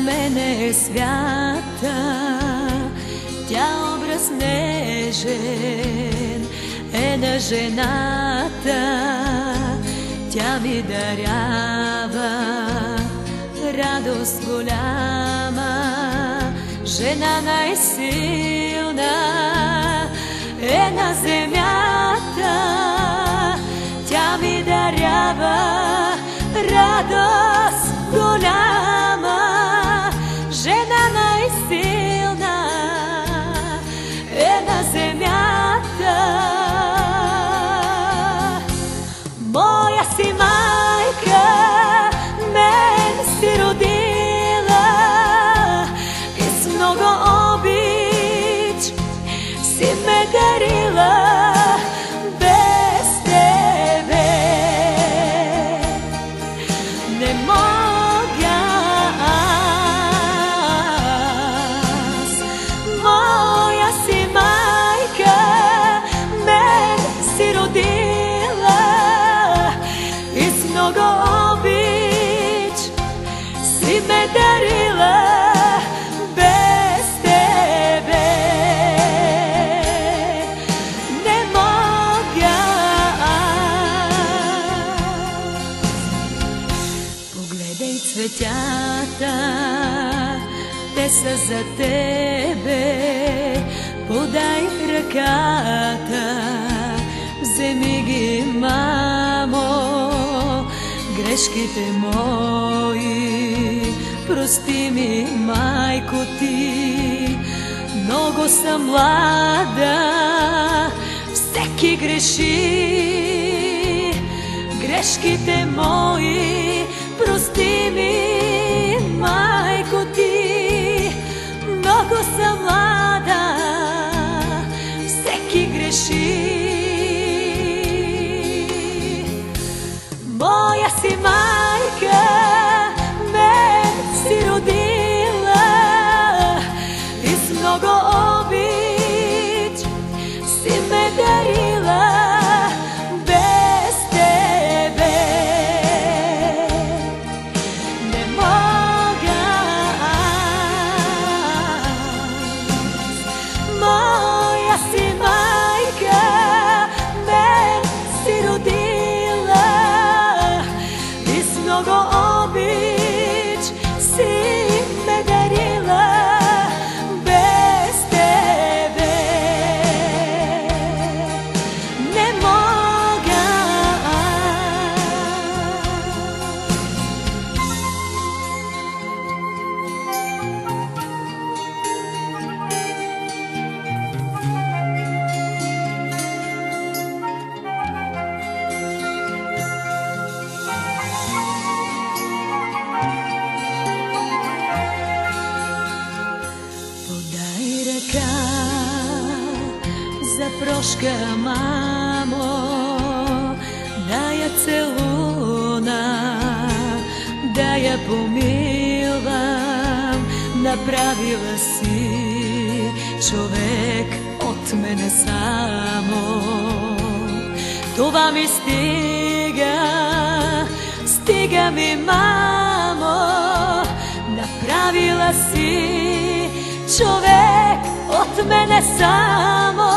mene je svята, tя образ нежен е на жената. Тя ми дарява радост голяма, жена най-силна е на земята. Тя ми дарява радост голяма, жена най-силна е на земята. Моя си майка, мен си родила и с много обич си ме дарила. Без тебе не мога аз. Моя си майка, мен си родила и с много обич си ме дарила. Без тебе не мога аз. Погледай цветята, те са за тебе. Подай ръката, вземи ги, мамо. Грешките мои прости ми, майко ти. Много съм млада, всеки греши. Грешките мои прости ми, майко ти. Много съм млада, всеки греши. Моя си майка, мен си родила и с много обич си ме дарила. Без тебе не мога аз. Моя си майка, мен си родила и с много обич си ме дарила. Без тебе не мога аз. Подай ръка за прошка, мамо. Да я целуна, да я помилвам. Направила си човек от мене само. Това ми стига, стига ми, мамо. Направила си човек от мене само.